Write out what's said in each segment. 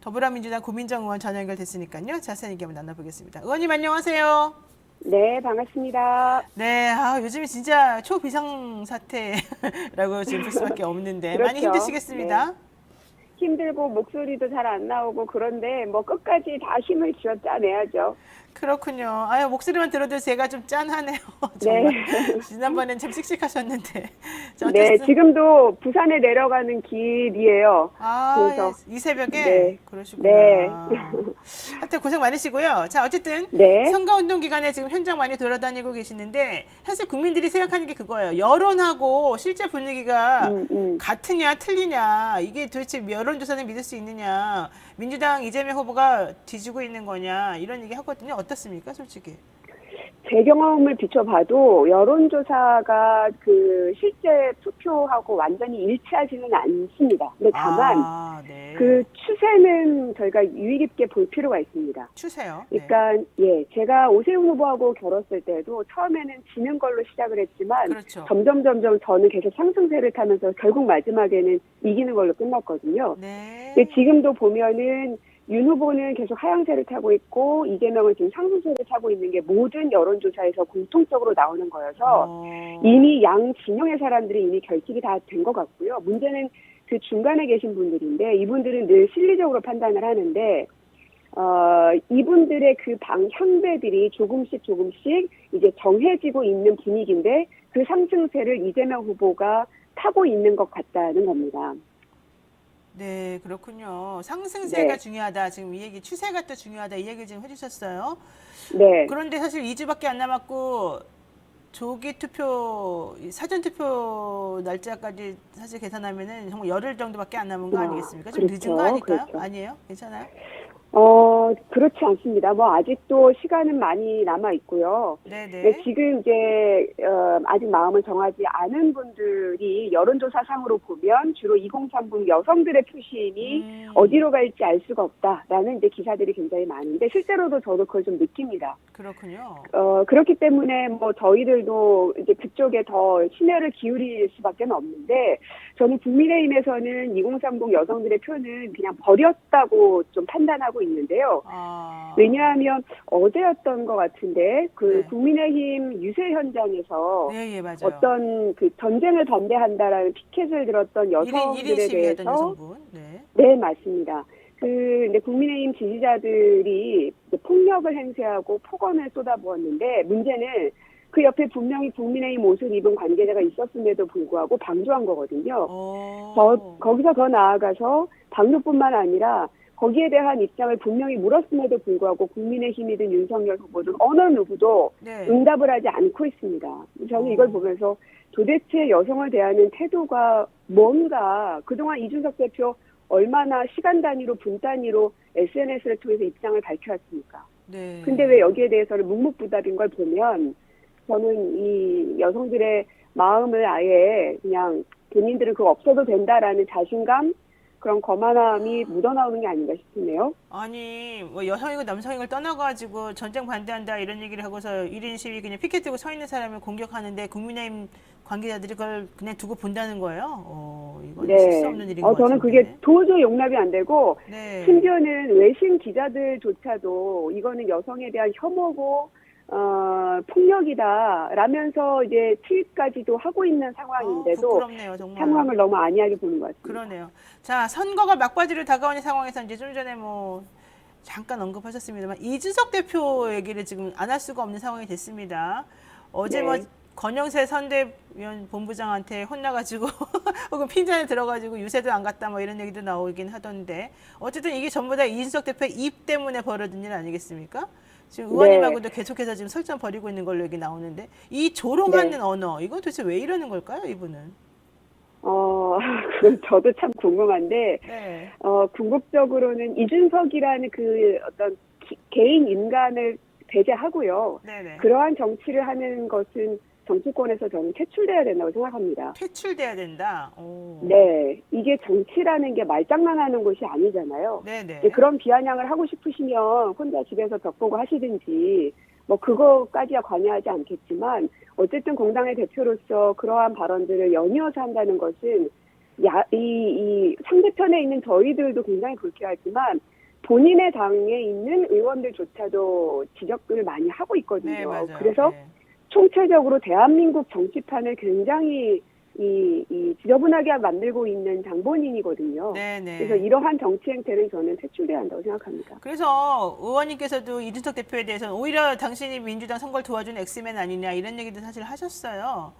더불어민주당 고민정 의원 전화 연결됐으니까요. 자세한 얘기 한번 나눠보겠습니다. 의원님 안녕하세요. 네, 반갑습니다. 네, 요즘이 진짜 초비상사태라고 지금 볼 수밖에 없는데 많이 그렇죠. 힘드시겠습니다. 네. 힘들고 목소리도 잘 안 나오고 그런데 뭐 끝까지 다 힘을 쥐어 짜내야죠. 그렇군요. 목소리만 들어도 제가 좀 짠하네요. 네. 정말. 지난번엔 참 씩씩하셨는데. 자, 네, 어쨌든, 지금도 부산에 내려가는 길이에요. 그래서 이 새벽에? 네. 그러시구나. 네. 하여튼 고생 많으시고요. 자, 어쨌든 네. 선거운동 기간에 지금 현장 많이 돌아다니고 계시는데 사실 국민들이 생각하는 게 그거예요. 여론하고 실제 분위기가 음. 같으냐 틀리냐 이게 도대체 여론조사는 믿을 수 있느냐 민주당 이재명 후보가 뒤지고 있는 거냐 이런 얘기 하거든요. 어떻습니까 솔직히? 제 경험을 비춰봐도 여론조사가 그 실제 투표하고 완전히 일치하지는 않습니다. 근데 다만 네. 그 추세는 저희가 유의 깊게 볼 필요가 있습니다. 추세요. 그러니까 제가 오세훈 후보하고 결었을 때도 처음에는 지는 걸로 시작을 했지만 그렇죠. 점점 저는 계속 상승세를 타면서 결국 마지막에는 이기는 걸로 끝났거든요. 네. 근데 지금도 보면은 윤 후보는 계속 하향세를 타고 있고 이재명은 지금 상승세를 타고 있는 게 모든 여론조사에서 공통적으로 나오는 거여서 이미 양 진영의 사람들이 이미 결집이 다 된 것 같고요. 문제는 그 중간에 계신 분들인데 이분들은 늘 실리적으로 판단을 하는데 이분들의 그 방향배들이 조금씩 이제 정해지고 있는 분위기인데 그 상승세를 이재명 후보가 타고 있는 것 같다는 겁니다. 네, 그렇군요. 상승세가 네. 중요하다. 지금 이 얘기, 추세가 또 중요하다. 이 얘기 지금 해주셨어요. 네. 그런데 사실 2주밖에 안 남았고, 조기 투표, 사전 투표 날짜까지 사실 계산하면은 정말 열흘 정도밖에 안 남은 거 아니겠습니까? 좀 그렇죠. 늦은 거 아닐까요? 그렇죠. 아니에요? 괜찮아요? 그렇지 않습니다. 뭐, 아직도 시간은 많이 남아 있고요. 네네. 지금 이제, 아직 마음을 정하지 않은 분들이 여론조사상으로 보면 주로 2030 여성들의 표심이 어디로 갈지 알 수가 없다라는 이제 기사들이 굉장히 많은데, 실제로도 저도 그걸 좀 느낍니다. 그렇군요. 그렇기 때문에 뭐 저희들도 이제 그쪽에 더 심혈을 기울일 수밖에 없는데, 저는 국민의힘에서는 2030 여성들의 표는 그냥 버렸다고 좀 판단하고 있는데요. 왜냐하면 어제였던 것 같은데 네. 국민의힘 유세 현장에서 네, 맞아요. 어떤 그 전쟁을 반대한다라는 피켓을 들었던 여성들에 1인 시위하던 대해서 여성분. 네. 네, 맞습니다. 근데 국민의힘 지지자들이 폭력을 행사하고 폭언을 쏟아부었는데 문제는 그 옆에 분명히 국민의힘 옷을 입은 관계자가 있었음에도 불구하고 방조한 거거든요. 거기서 더 나아가서 방조뿐만 아니라 거기에 대한 입장을 분명히 물었음에도 불구하고 국민의힘이든 윤석열 후보든 어느 누구도 응답을 하지 않고 있습니다. 저는 이걸 보면서 도대체 여성을 대하는 태도가 뭔가 그동안 이준석 대표 얼마나 시간 단위로 분 단위로 SNS를 통해서 입장을 밝혀왔습니까? 네. 근데 왜 여기에 대해서는 묵묵부답인 걸 보면 저는 이 여성들의 마음을 아예 그냥 본인들은 그거 없어도 된다라는 자신감 그런 거만함이 묻어나오는 게 아닌가 싶네요. 아니 뭐 여성이고 남성이고 떠나가지고 전쟁 반대한다 이런 얘기를 하고서 1인 시위 그냥 피켓 들고 서 있는 사람을 공격하는데 국민의힘 관계자들이 그걸 그냥 두고 본다는 거예요? 이건 있을 수 없는 일인 것 같은데. 저는 그게 도저히 용납이 안 되고 네. 심지어는 외신 기자들조차도 이거는 여성에 대한 혐오고 폭력이다라면서 이제 트윗까지도 하고 있는 상황인데도 부끄럽네요, 정말. 상황을 너무 안이하게 보는 것 같습니다. 그러네요. 자, 선거가 막바지로 다가오는 상황에서 이제 좀 전에 뭐 잠깐 언급하셨습니다만 이준석 대표 얘기를 지금 안 할 수가 없는 상황이 됐습니다. 어제 뭐 권영세 선대위원 본부장한테 혼나가지고 혹은 핀잔에 들어가지고 유세도 안 갔다 뭐 이런 얘기도 나오긴 하던데 어쨌든 이게 전부 다 이준석 대표의 입 때문에 벌어진 일 아니겠습니까? 지금 의원님하고도 계속해서 지금 설정 벌이고 있는 걸로 얘기 나오는데 이 조롱하는 언어 이건 도대체 왜 이러는 걸까요, 이분은? 저도 참 궁금한데 궁극적으로는 이준석이라는 그 어떤 개인 인간을 배제하고요. 그러한 정치를 하는 것은 정치권에서 저는 퇴출돼야 된다고 생각합니다. 퇴출돼야 된다? 네. 이게 정치라는 게 말장난하는 것이 아니잖아요. 네네. 그런 비아냥을 하고 싶으시면 혼자 집에서 벽 보고 하시든지 뭐 그거까지야 관여하지 않겠지만 어쨌든 공당의 대표로서 그러한 발언들을 연이어서 한다는 것은 이 상대편에 있는 저희들도 굉장히 불쾌하지만 본인의 당에 있는 의원들조차도 지적을 많이 하고 있거든요. 네, 맞아요. 그래서 네. 총체적으로 대한민국 정치판을 굉장히 지저분하게 만들고 있는 장본인이거든요. 네, 네. 그래서 이러한 정치 행태는 저는 퇴출돼야 한다고 생각합니다. 그래서 의원님께서도 이준석 대표에 대해서는 오히려 당신이 민주당 선거를 도와준 엑스맨 아니냐 이런 얘기도 사실 하셨어요.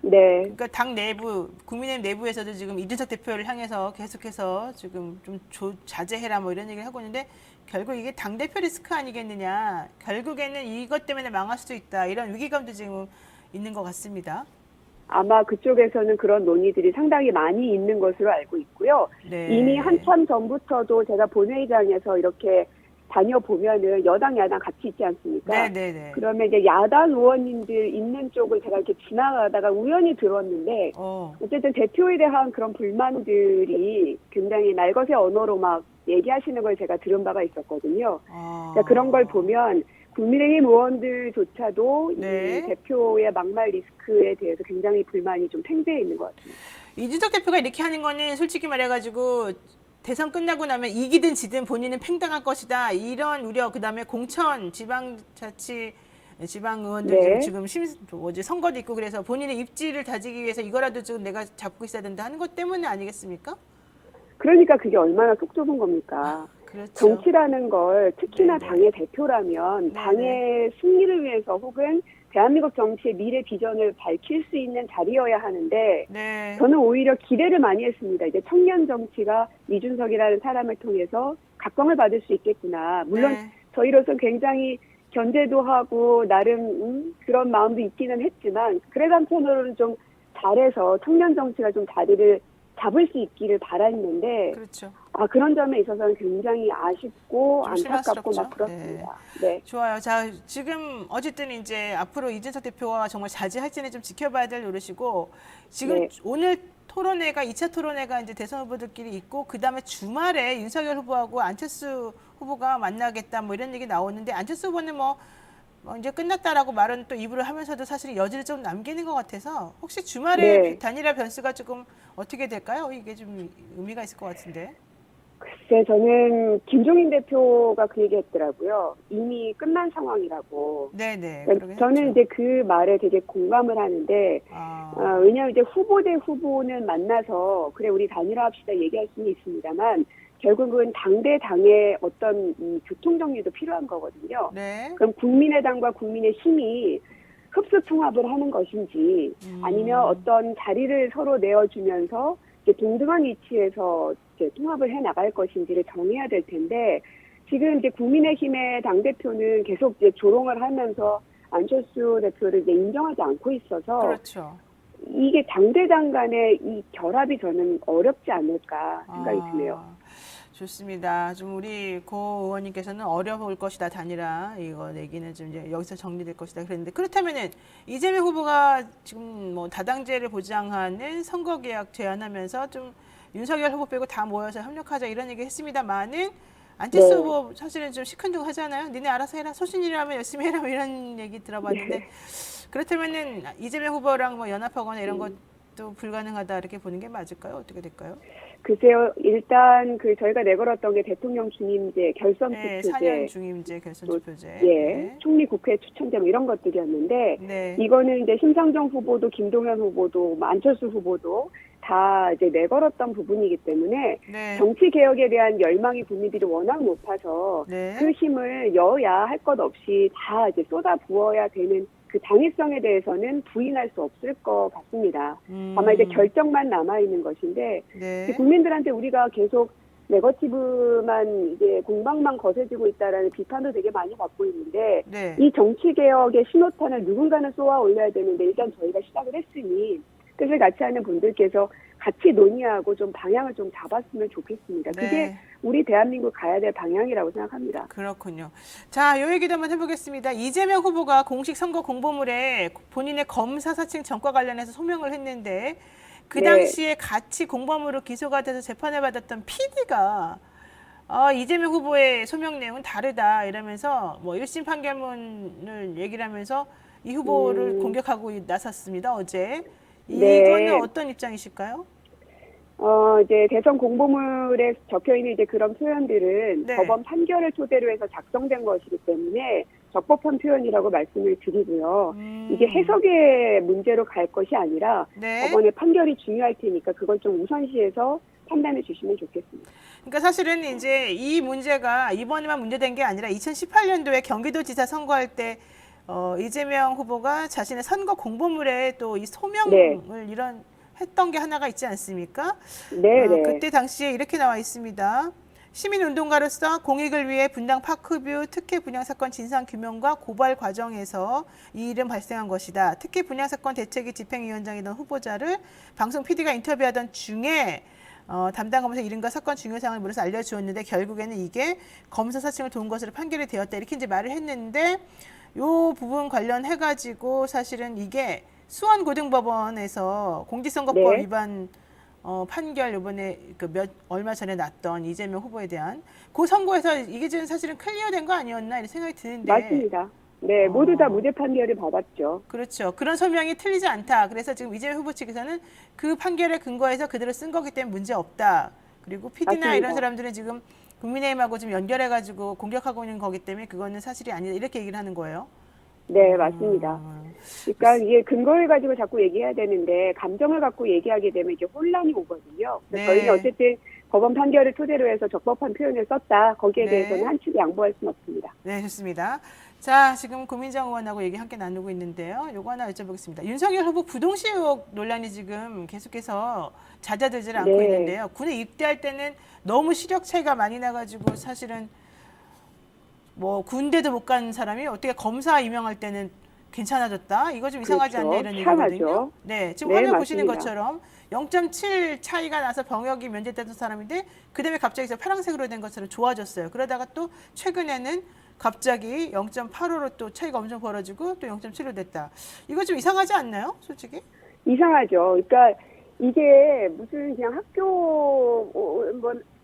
네. 그러니까 당 내부, 국민의힘 내부에서도 지금 이준석 대표를 향해서 계속해서 지금 좀 자제해라 뭐 이런 얘기를 하고 있는데 결국 이게 당 대표 리스크 아니겠느냐. 결국에는 이것 때문에 망할 수도 있다. 이런 위기감도 지금 있는 것 같습니다. 아마 그쪽에서는 그런 논의들이 상당히 많이 있는 것으로 알고 있고요. 네. 이미 한참 전부터도 제가 본회의장에서 이렇게 다녀보면은 여당, 야당 같이 있지 않습니까? 네네네. 그러면 이제 야당 의원님들 있는 쪽을 제가 이렇게 지나가다가 우연히 들었는데, 어쨌든 대표에 대한 그런 불만들이 굉장히 날것의 언어로 막 얘기하시는 걸 제가 들은 바가 있었거든요. 그러니까 그런 걸 보면 국민의힘 의원들조차도 네. 이 대표의 막말 리스크에 대해서 굉장히 불만이 좀 팽배해 있는 것 같습니다. 이준석 대표가 이렇게 하는 거는 솔직히 말해가지고 대선 끝나고 나면 이기든 지든 본인은 팽당할 것이다. 이런 우려, 그다음에 공천, 지방자치, 지방의원들 네. 지금 선거도 있고 그래서 본인의 입지를 다지기 위해서 이거라도 지금 내가 잡고 있어야 된다 하는 것 때문에 아니겠습니까? 그러니까 그게 얼마나 속 좁은 겁니까? 그렇죠. 정치라는 걸 특히나 네네. 당의 대표라면 당의 승리를 위해서 혹은 대한민국 정치의 미래 비전을 밝힐 수 있는 자리여야 하는데 네. 저는 오히려 기대를 많이 했습니다. 이제 청년 정치가 이준석이라는 사람을 통해서 각광을 받을 수 있겠구나. 물론 네. 저희로서는 굉장히 견제도 하고 나름 그런 마음도 있기는 했지만 그래도 한편으로는 좀 잘해서 청년 정치가 좀 자리를 잡을 수 있기를 바랐는데 그렇죠. 그런 점에 있어서는 굉장히 아쉽고 좀 안타깝고 실망스럽죠. 막 그렇습니다. 네. 좋아요. 자, 지금 어쨌든 이제 앞으로 이준석 대표와 정말 자제할지는 좀 지켜봐야 될 노릇이고 지금 네. 오늘 토론회가 2차 토론회가 이제 대선 후보들끼리 있고 그다음에 주말에 윤석열 후보하고 안철수 후보가 만나겠다 뭐 이런 얘기 나오는데 안철수 후보는 뭐 이제 끝났다라고 말은 또 입으로 하면서도 사실 여지를 좀 남기는 것 같아서 혹시 주말에 네. 단일화 변수가 조금 어떻게 될까요? 이게 좀 의미가 있을 것 같은데. 글쎄 저는 김종인 대표가 그 얘기 했더라고요. 이미 끝난 상황이라고. 네네. 저는 이제 그 말에 되게 공감을 하는데 왜냐하면 이제 후보 대 후보는 만나서 그래 우리 단일화합시다 얘기할 수는 있습니다만 결국은 당의 어떤 교통정리도 필요한 거거든요. 네. 그럼 국민의당과 국민의힘이 흡수통합을 하는 것인지 아니면 어떤 자리를 서로 내어주면서 이제 동등한 위치에서 이제 통합을 해 나갈 것인지를 정해야 될 텐데 지금 이제 국민의힘의 당대표는 계속 이제 조롱을 하면서 안철수 대표를 이제 인정하지 않고 있어서 그렇죠. 이게 당대당 간의 이 결합이 저는 어렵지 않을까 생각이 드네요. 좋습니다. 좀 우리 고 의원님께서는 어려울 것이다 단일화 이거 얘기는 좀 이제 여기서 정리될 것이다 그랬는데 그렇다면은 이재명 후보가 지금 뭐 다당제를 보장하는 선거개혁 제안하면서 좀 윤석열 후보 빼고 다 모여서 협력하자 이런 얘기 했습니다만은 안철수 네. 후보 사실은 좀 시큰둥하잖아요. 니네 알아서 해라. 소신이라면 열심히 해라. 뭐 이런 얘기 들어봤는데 그렇다면은 이재명 후보랑 뭐 연합하거나 이런 것도 불가능하다 이렇게 보는 게 맞을까요? 어떻게 될까요? 글쎄요. 일단 저희가 내걸었던 게 대통령 중임제, 결선 투표제, 4년 중임제, 결선 투표제. 예, 총리 국회 추천제 뭐 이런 것들이었는데 네. 이거는 이제 심상정 후보도 김동연 후보도 안철수 후보도 다 이제 내걸었던 부분이기 때문에 네. 정치 개혁에 대한 열망이 국민들이 워낙 높아서 네. 그 힘을 여야 할 것 없이 다 이제 쏟아 부어야 되는 그 당위성에 대해서는 부인할 수 없을 것 같습니다. 다만 이제 결정만 남아 있는 것인데 네. 국민들한테 우리가 계속 네거티브만 이제 공방만 거세지고 있다라는 비판도 되게 많이 받고 있는데 네. 이 정치 개혁의 신호탄을 누군가는 쏘아 올려야 되는데 일단 저희가 시작을 했으니 뜻을 같이 하는 분들께서 같이 논의하고 좀 방향을 좀 잡았으면 좋겠습니다. 네. 그게 우리 대한민국 가야 될 방향이라고 생각합니다. 그렇군요. 자, 요 얘기도 한번 해보겠습니다. 이재명 후보가 공식 선거 공보물에 본인의 검사 사칭 전과 관련해서 소명을 했는데 그 네. 당시에 같이 공범으로 기소가 돼서 재판을 받았던 PD가 이재명 후보의 소명 내용은 다르다 이러면서 뭐 1심 판결문을 얘기를 하면서 이 후보를 공격하고 나섰습니다. 어제. 네. 이거는 어떤 입장이실까요? 이제 대선 공보물에 적혀 있는 이제 그런 표현들은 네. 법원 판결을 토대로 해서 작성된 것이기 때문에 적법한 표현이라고 말씀을 드리고요. 이게 해석의 문제로 갈 것이 아니라 네. 법원의 판결이 중요할 테니까 그걸 좀 우선시해서 판단해 주시면 좋겠습니다. 그러니까 사실은 이제 이 문제가 이번에만 문제된 게 아니라 2018년도에 경기도지사 선거할 때 이재명 후보가 자신의 선거 공보물에 또 이 소명을 네. 이런 했던 게 하나가 있지 않습니까? 네, 네. 그때 당시에 이렇게 나와 있습니다. 시민운동가로서 공익을 위해 분당 파크뷰 특혜 분양 사건 진상 규명과 고발 과정에서 이 일은 발생한 것이다. 특히 분양 사건 대책위 집행위원장이던 후보자를 방송 PD가 인터뷰하던 중에 담당 검사 이름과 사건 중요 사항을 물어서 알려주었는데 결국에는 이게 검사 사칭을 도운 것으로 판결이 되었다. 이렇게 이제 말을 했는데 요 부분 관련해가지고 사실은 이게 수원고등법원에서 공직선거법 네. 위반 판결 요번에 얼마 전에 났던 이재명 후보에 대한 그 선고에서 이게 지금 사실은 클리어된 거 아니었나 이런 생각이 드는데 맞습니다. 네, 모두 다 무죄 판결을 받았죠. 그렇죠. 그런 설명이 틀리지 않다. 그래서 지금 이재명 후보 측에서는 그 판결에 근거해서 그대로 쓴 거기 때문에 문제 없다. 그리고 PD나 맞습니다. 이런 사람들은 지금 국민의힘하고 좀 연결해가지고 공격하고 있는 거기 때문에 그거는 사실이 아니다. 이렇게 얘기를 하는 거예요. 네, 맞습니다. 그러니까 이게 근거를 가지고 자꾸 얘기해야 되는데 감정을 갖고 얘기하게 되면 이게 혼란이 오거든요. 네. 저희는 어쨌든 법원 판결을 토대로 해서 적법한 표현을 썼다. 거기에 네. 대해서는 한치 양보할 수는 없습니다. 네, 좋습니다. 자, 지금 고민정 의원하고 얘기 함께 나누고 있는데요. 요거 하나 여쭤보겠습니다. 윤석열 후보 부동시 의혹 논란이 지금 계속해서 잦아들지 않고 네. 있는데요. 군에 입대할 때는 너무 시력 차이가 많이 나가지고 사실은 뭐 군대도 못 간 사람이 어떻게 검사 임명할 때는 괜찮아졌다. 이거 좀 이상하지 그렇죠. 않냐 이런 이상하죠. 얘기거든요. 네, 지금 네, 화면 보시는 맞습니다. 것처럼 0.7 차이가 나서 병역이 면제됐던 사람인데 그다음에 갑자기 파란색으로 된 것처럼 좋아졌어요. 그러다가 또 최근에는 갑자기 0.85로 또 차이가 엄청 벌어지고 또 0.7로 됐다. 이거 좀 이상하지 않나요? 솔직히? 이상하죠. 그러니까 이게 무슨 그냥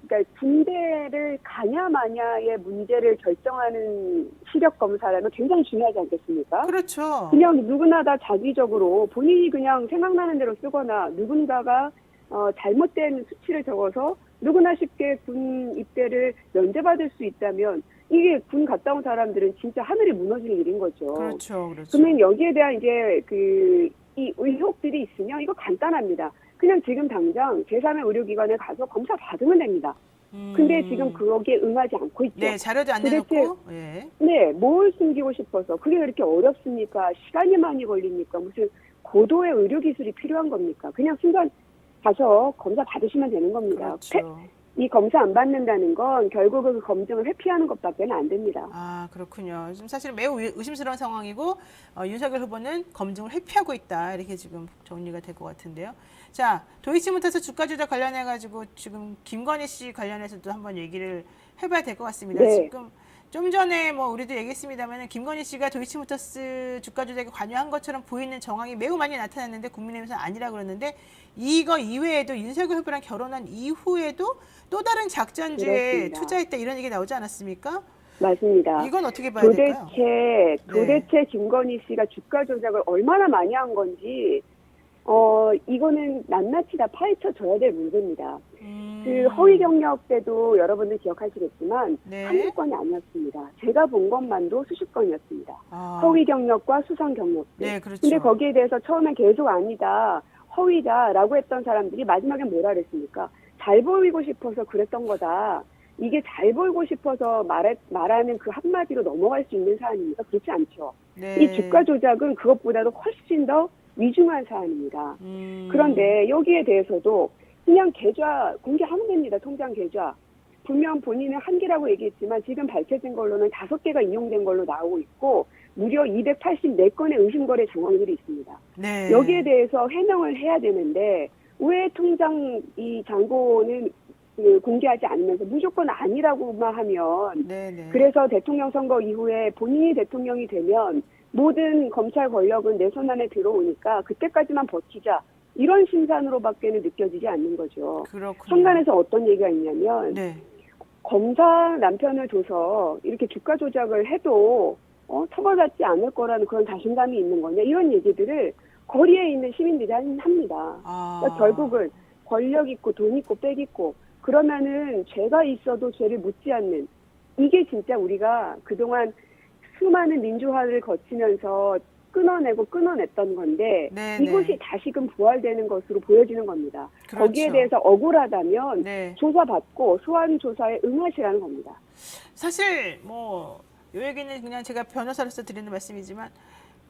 그러니까 군대를 가냐 마냐의 문제를 결정하는 시력 검사라면 굉장히 중요하지 않겠습니까? 그렇죠. 그냥 누구나 다 자기적으로 본인이 그냥 생각나는 대로 쓰거나 누군가가 잘못된 수치를 적어서 누구나 쉽게 군 입대를 면제받을 수 있다면 이게 군 갔다 온 사람들은 진짜 하늘이 무너질 일인 거죠. 그렇죠. 그렇죠. 그러면 여기에 대한 이제 이 의혹들이 있으면 이거 간단합니다. 그냥 지금 당장 제3의 의료기관에 가서 검사 받으면 됩니다. 근데 지금 거기에 응하지 않고 있죠. 네, 자료도 안 도대체 내놓고. 예. 네, 뭘 숨기고 싶어서 그게 그렇게 어렵습니까? 시간이 많이 걸립니까? 무슨 고도의 의료 기술이 필요한 겁니까? 그냥 순간 가서 검사 받으시면 되는 겁니다. 그렇죠. 이 검사 안 받는다는 건 결국은 그 검증을 회피하는 것밖에 안 됩니다. 아, 그렇군요. 지금 사실 매우 의심스러운 상황이고 윤석열 후보는 검증을 회피하고 있다. 이렇게 지금 정리가 될 것 같은데요. 자, 도이치모터스 주가 조작 관련해 가지고 지금 김건희 씨 관련해서도 한번 얘기를 해봐야 될 것 같습니다. 네. 지금 좀 전에 뭐 우리도 얘기했습니다만 김건희 씨가 도이치모터스 주가 조작에 관여한 것처럼 보이는 정황이 매우 많이 나타났는데 국민의힘에서는 아니라 그러는데 이거 이외에도 윤석열 후보랑 결혼한 이후에도 또 다른 작전주에 그렇습니다. 투자했다 이런 얘기 나오지 않았습니까? 맞습니다. 이건 어떻게 봐야 될까요? 도대체 김건희 씨가 주가 조작을 얼마나 많이 한 건지 이거는 낱낱이 다 파헤쳐져야 될 문제입니다. 그 허위 경력 때도 여러분들 기억하시겠지만 네. 한두 건이 아니었습니다. 제가 본 것만도 수십 건이었습니다. 아, 허위 경력과 수상 경력들. 네, 그렇죠. 근데 거기에 대해서 처음엔 계속 아니다, 허위다라고 했던 사람들이 마지막에 뭐라 그랬습니까? 잘 보이고 싶어서 그랬던 거다. 이게 잘 보이고 싶어서 말하는 그 한마디로 넘어갈 수 있는 사안입니까? 그렇지 않죠. 네. 이 주가 조작은 그것보다도 훨씬 더 위중한 사안입니다. 그런데 여기에 대해서도 그냥 계좌 공개하면 됩니다. 통장 계좌. 분명 본인은 한 개라고 얘기했지만 지금 밝혀진 걸로는 5개가 이용된 걸로 나오고 있고 무려 284건의 의심거래 정황들이 있습니다. 네. 여기에 대해서 해명을 해야 되는데 왜 통장 이 잔고는 공개하지 않으면서 무조건 아니라고만 하면 네, 네. 그래서 대통령 선거 이후에 본인이 대통령이 되면 모든 검찰 권력은 내 손 안에 들어오니까 그때까지만 버티자. 이런 심산으로밖에는 느껴지지 않는 거죠. 그렇군요. 선관에서 어떤 얘기가 있냐면 네. 검사 남편을 둬서 이렇게 주가 조작을 해도 처벌받지 않을 거라는 그런 자신감이 있는 거냐 이런 얘기들을 거리에 있는 시민들이 합니다. 아. 그러니까 결국은 권력 있고 돈 있고 빽 있고 그러면은 죄가 있어도 죄를 묻지 않는 이게 진짜 우리가 그동안 수많은 민주화를 거치면서 끊어냈던 건데 네, 이것이 네. 다시금 부활되는 것으로 보여지는 겁니다. 그렇죠. 거기에 대해서 억울하다면 네. 조사받고 소환 조사에 응하시라는 겁니다. 사실 뭐 요 얘기는 그냥 제가 변호사로서 드리는 말씀이지만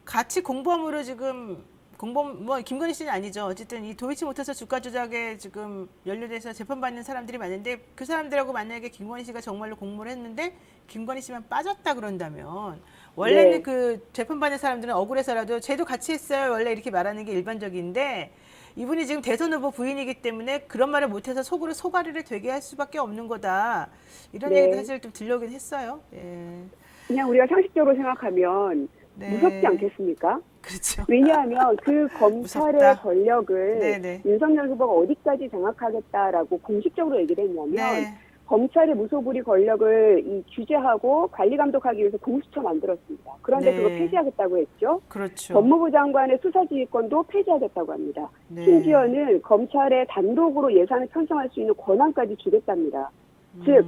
같이 공범으로 지금 공범 뭐 김건희 씨는 아니죠. 어쨌든 이 도이치모터스 주가 조작에 지금 연루돼서 재판받는 사람들이 많은데 그 사람들하고 만약에 김건희 씨가 정말로 공모를 했는데 김건희 씨만 빠졌다 그런다면 원래는 네. 그 재판받는 사람들은 억울해서라도 쟤도 같이 했어요. 원래 이렇게 말하는 게 일반적인데 이분이 지금 대선 후보 부인이기 때문에 그런 말을 못해서 속으로 소가리를 되게 할 수밖에 없는 거다. 이런 네. 얘기도 사실 좀 들려오긴 했어요. 예. 그냥 우리가 상식적으로 생각하면 네. 무섭지 않겠습니까? 그렇죠. 왜냐하면 그 검찰의 무섭다. 권력을 네네. 윤석열 후보가 어디까지 장악하겠다라고 공식적으로 얘기를 했냐면 네. 검찰의 무소불위 권력을 이 규제하고 관리 감독하기 위해서 공수처 만들었습니다. 그런데 네. 그거 폐지하겠다고 했죠. 그렇죠. 법무부 장관의 수사지휘권도 폐지하겠다고 합니다. 네. 심지어는 검찰에 단독으로 예산을 편성할 수 있는 권한까지 주겠답니다. 즉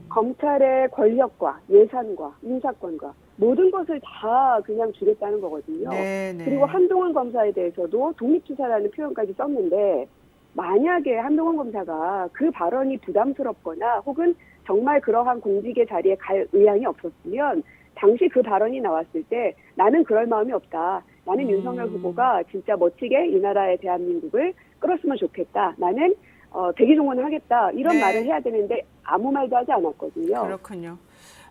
검찰의 권력과 예산과 인사권과 모든 것을 다 그냥 주겠다는 거거든요. 네, 네. 그리고 한동훈 검사에 대해서도 독립수사라는 표현까지 썼는데 만약에 한동훈 검사가 그 발언이 부담스럽거나 혹은 정말 그러한 공직의 자리에 갈 의향이 없었으면 당시 그 발언이 나왔을 때 나는 그럴 마음이 없다. 나는 윤석열 후보가 진짜 멋지게 이 나라의 대한민국을 끌었으면 좋겠다. 나는 대기종원을 하겠다. 이런 네. 말을 해야 되는데 아무 말도 하지 않았거든요. 그렇군요.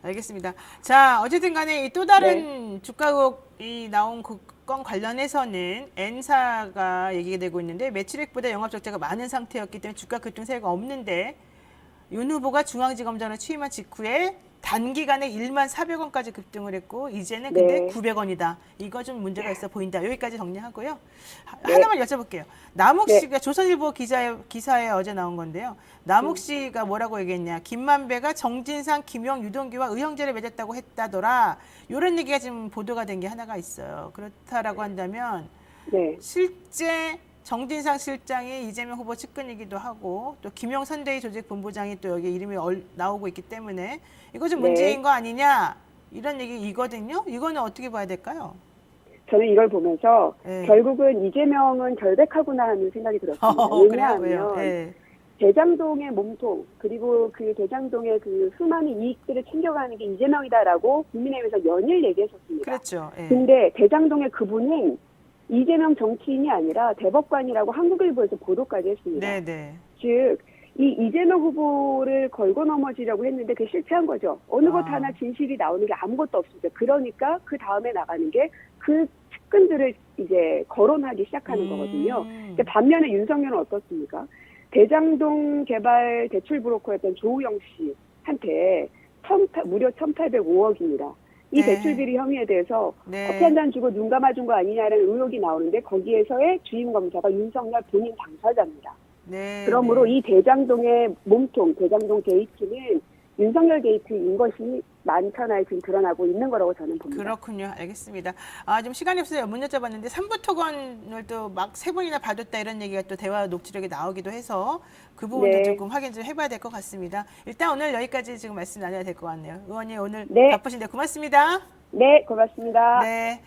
알겠습니다. 자, 어쨌든 간에 이 또 다른 주가국이 나온 그 건 관련해서는 N사가 얘기가 되고 있는데 매출액보다 영업적자가 많은 상태였기 때문에 주가 급등세가 없는데 윤 후보가 중앙지검장으로 취임한 직후에 단기간에 1만 400원까지 급등을 했고 이제는 근데 네. 900원이다. 이거 좀 문제가 있어 보인다. 여기까지 정리하고요. 네. 하나만 여쭤볼게요. 남욱 네. 씨가 조선일보 기사에 어제 나온 건데요. 남욱 씨가 뭐라고 얘기했냐. 김만배가 정진상, 김용, 유동규와 의형제를 맺었다고 했다더라. 이런 얘기가 지금 보도가 된 게 하나가 있어요. 그렇다라고 한다면 네. 실제 정진상 실장이 이재명 후보 측근이기도 하고 또 김용 선대위 조직본부장이 또 여기 이름이 나오고 있기 때문에 이거 좀 네. 문제인 거 아니냐 이런 얘기이거든요. 이거는 어떻게 봐야 될까요? 저는 이걸 보면서 네. 결국은 이재명은 결백하구나 하는 생각이 들었습니다. 그래요? 왜냐하면 왜요? 네. 대장동의 몸통 그리고 그 대장동의 그 수많은 이익들을 챙겨가는 게 이재명이다라고 국민의힘에서 연일 얘기했었습니다. 그렇죠. 예. 근데 대장동의 그분은 이재명 정치인이 아니라 대법관이라고 한국일보에서 보도까지 했습니다. 네네. 즉, 이 이재명 후보를 걸고 넘어지려고 했는데 그게 실패한 거죠. 어느 것 아. 하나 진실이 나오는 게 아무것도 없습니다. 그러니까 그 다음에 나가는 게 그 측근들을 이제 거론하기 시작하는 거거든요. 근데 반면에 윤석열은 어떻습니까? 대장동 개발 대출 브로커였던 조우영 씨한테 무려 1,805억입니다. 이 네. 대출 비리 혐의에 대해서 네. 커피 한 잔 주고 눈 감아준 거 아니냐라는 의혹이 나오는데 거기에서의 주임 검사가 윤석열 본인 당사자입니다. 네. 그러므로 네. 이 대장동의 몸통, 대장동 게이트는 윤석열 게이트인 것이 만천하에 지금 드러나고 있는 거라고 저는 봅니다. 그렇군요. 알겠습니다. 아, 좀 시간이 없어서 못 여쭤봤는데 삼부 토건을 또 막 3번이나 받았다 이런 얘기가 또 대화 녹취록에 나오기도 해서 그 부분도 네. 조금 확인 좀 해봐야 될 것 같습니다. 일단 오늘 여기까지 지금 말씀 나눠야 될 것 같네요. 의원님 오늘 네. 바쁘신데 고맙습니다. 네, 고맙습니다. 네.